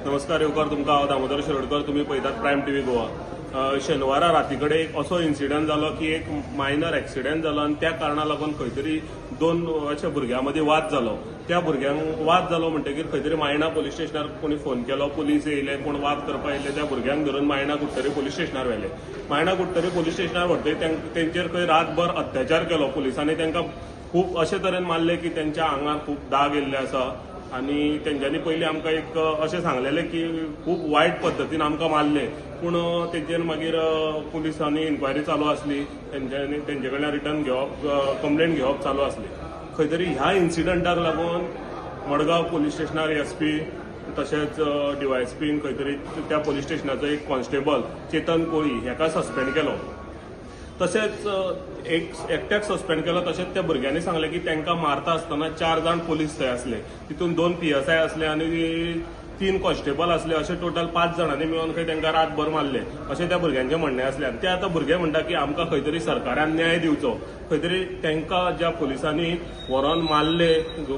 नमस्कार येवकार तुमकां हांव दामोदर शिरोडकर तुमी पळयतात प्रायम टीव्ही गोवा। शेनवारा राती कडेन एक असो इन्सिडंट जालो की एक मायनर एक्सिडेंट जालो आनी त्या कारणाक लागून खंय तरी दोन अशा भुरग्यां मदीं वाद जालो। त्या भुरग्यांक वाद जालो म्हणटकीर खंय तरी मायणा पुलीस स्टेशनार कोणी फोन केलो, पुलीस येयले, कोण वाद करपाक येयले, त्या भुरग्यांक धरून मायणा कुट्टरी पुलीस स्टेशनार व्हेले। मायणा कुट्टरी पुलीस स्टेशनार व्हरतकीर तेंचेर खंय रातभर अत्याचार केलो पुलिसांनी, तांकां खूब अशे तरेन मारले की त्यांच्या आंगार खूब दाग येयल्ले आसा आनी तेंच्यांनी पयलीं आमकां एक अशें सांगलेलें की खूब वायट पद्दतीन आमकां मारले, पूण तेंचेर मागीर पुलिसांनी इन्क्वायरी चालू आसली, तेंचे कडल्यान रिटर्न घेवप कंप्लेंट घेवप चालू आसली। खंय तरी ह्या इन्सिडंटाक लागून मडगांव पुलीस स्टेशनार एसपी तशेंच डीवायएसपीन खंय तरी त्या पुलीस स्टेशनाचो एक कॉन्स्टेबल चेतन कोळी हेका सस्पेंड केलो। तशेंच एकट्याक सस्पेंड केलो। तशेंच त्या भुरग्यांनी सांगलें की तांकां मारता आसतना 4 जाण पोलीस थंय आसले, तितून 2 PSI आसले आनी 3 कॉन्स्टेबल आसले, अशे टोटल 5 जाणांनी मेळून खंय तांकां रातभर मारले अशें त्या भुरग्यांचें म्हणणें आसलें। आनी ते आतां भुरगे म्हणटा की आमकां खंय तरी सरकारान न्याय दिवचो, खंय तरी तांकां ज्या पुलिसांनी व्हरोन मारले,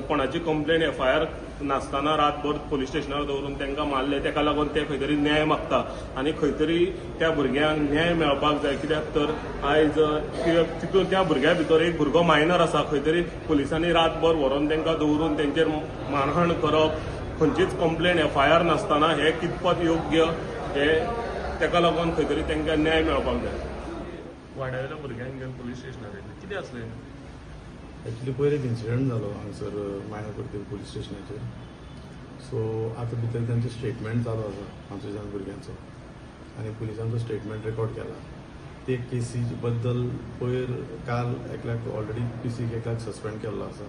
कोणाची कंप्लेंट FIR नासतना रातभर पुलीस स्टेशनार दवरून तांकां मारले, ताका लागून ते खंय तरी न्याय मागता आनी खंय तरी त्या भुरग्यांक न्याय मेळपाक जाय। कित्याक तर आयज तितून त्या भुरग्या भितर एक भुरगो मायनर आसा, खंय तरी पुलिसांनी रातभर व्हरोन तांकां दवरून तेंचेर मारहाण करप, खंयचीच कंप्लेंट FIR नासतना हे कितपत योग्य, हे ताका लागून खंय तरी तांकां न्याय मेळपाक जाय। वाड्यावेल्या भुरग्यांक घेवन पुलीस स्टेशनार येयले, कितें आसलें? एक्चुअली पयलीं एक इन्सिडंट जालो हांगसर मायना कुट्टरी पुलीस स्टेशनाचेर। सो आतां भितर तांचें स्टेटमेंट चालू आसा 5 जाण भुरग्यांचो, आनी पुलिसांचो स्टेटमेंट रेकॉर्ड केला। ते केसी बद्दल पयर काल एकल्याक ऑलरेडी PCक एकल्याक सस्पेंड केल्लो आसा।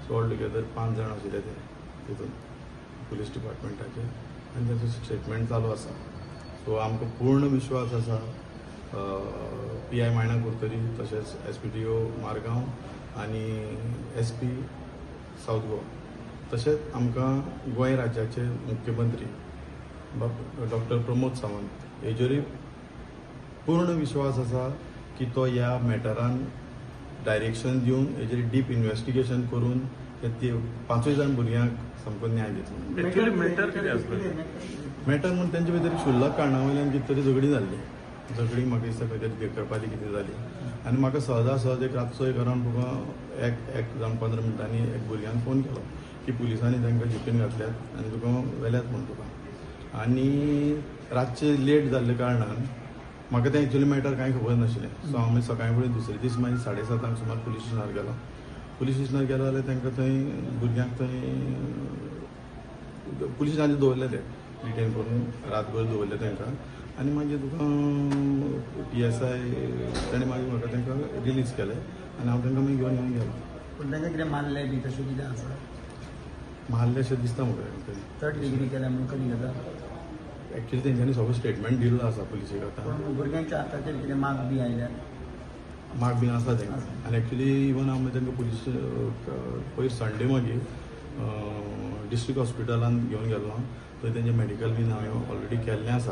सो ऑल टुगेदर 5 जाण आशिल्ले ते तितून पुलीस डिपार्टमेंटाचे, आनी तांचो स्टेटमेंट चालू आसा। सो आमकां पूर्ण विश्वास आसा PI मायना कुट्टरी तशेंच SPDO मारगांव आनी SP सावथ गोवा, तशेंच आमकां गोंय राज्याचे मुख्यमंत्री डॉक्टर प्रमोद सावंत हेजेरूय पूर्ण विश्वास आसा की तो ह्या मॅटरान डायरेक्शन दिवन हेजेर डीप इन्व्हेस्टिगेशन करून ते 5 जाण भुरग्यांक सामको न्याय दितलो। एक्चुअली मॅटर कितें आसलें? मॅटर म्हण तेंचे भितर क्षुल्लक कारणां वयल्यान कितें तरी झगडी जाल्ली, झगडी म्हाका दिसता खंय तरी देखरपाली कितें जाली, आनी म्हाका सहज एक रातचो एक अरावंड तुका एक जावन 15 मिनटांनी एक भुरग्यान फोन केलो की पुलिसांनी तांकां जिपेन घातल्यात आनी तुका व्हेल्यात म्हण तुका। आनी रातचे लेट जाल्ले कारणान म्हाका तें एक्चुअली मॅटर कांय खबर नाशिल्लें। सो हांव सकाळी फुडें दुसरे दीस मागीर 7:30 सुमार पुलीस स्टेशनार गेलो। पुलीस स्टेशनार गेलो जाल्यार तांकां थंय भुरग्यांक थंय पुलीस स्टेशनाचेर दवरलेले, डिटेन करून रातभर दवरले तांकां, आनी मागीर तुका PSI ताणें मागीर म्हाका तांकां रिलीज केलें आनी हांव तांकां मागीर घेवन गेलो। पूण तांकां कितें मारलें बी तशें कितें आसा? मारले अशें दिसता म्हाका। थर्ड डिग्री केल्या म्हणून कधी घेता? एक्चुअली तेंच्यांनी सगळो स्टेटमेंट दिल्लो आसा पुलिसेक आतां। पूण भुरग्यांच्या हाताचेर कितें मार्क बी आयल्यात? मार्क बीन आसा तांकां, आनी एक्चुअली इवन हांव तांकां पुलीस पयर संडे मागीर डिस्ट्रिक्ट हॉस्पिटलान घेवन गेल्लो। थंय तेंचें मेडिकल बीन हांवें ऑलरेडी केल्लें आसा,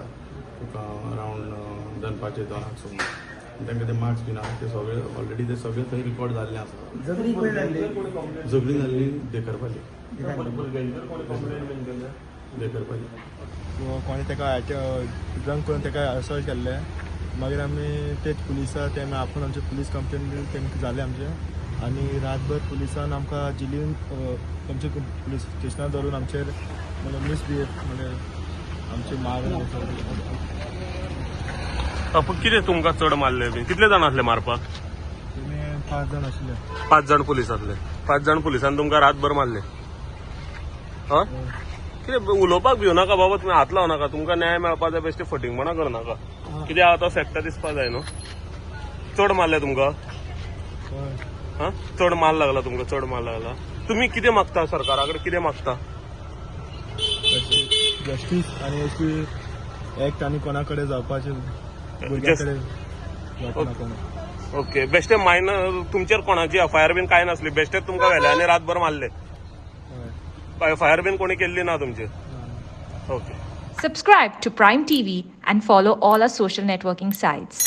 तुका अरावंड दनपारचे 2 सुमार। तांकां ते मार्क्स बीन आसा ते सगळे ऑलरेडी ते सगळे थंय रिकॉर्ड जाल्लें आसा। झगडी खंय जाल्ली? झगडी जाल्ली देखरपाली। कोणी ताका ड्रंक करून ताका असॉल्ट केल्ले, मागीर आमी तेच पुलिसां ते आपूण आमचे पुलीस कंप्लेन दिली, तेंकां जालें आमचें, आनी रातभर पुलिसान आमकां जिलीन आमचे पुलीस स्टेशनार धरून आमचेर म्हणजे मिसबिहेव म्हणजे आमचे कितें तुमकां चड मारले बी? कितले जाण आसले मारपाक? 5 जाण आशिल्ले। 5 जाण पुलीस आसले। 5 जाण पुलिसान तुमकां रातभर मारले? हय, कितें उलोवपाक भिवू नाका बाबा, तुमी हात लावं नाका, तुमकां न्याय मेळपा जाय, बेश्टे फटिंगपणां करनाका। कितें आहा तो फॅक्ट दिसपा जाय न्हू। चड मारले तुमकां? हा, चड मार लागला तुमकां? चड मार लागला? तुमी कितें मागता सरकारा कडेन, कितें मागता? जस्टीस आनी अशी एक्ट आनी कोणा कडेन जावपाचें भुरग्यां कडेन जावपा कोणा। ओके, बेश्टे मायनर तुमचेर कोणाची FIR बीन कांय नासली, बेश्टेच तुमकां व्हेले आनी रातभर मारले? FIR बीन कोणी केल्ली ना तुमचेर? Okay. Subscribe to Prime TV and follow all our social networking sites.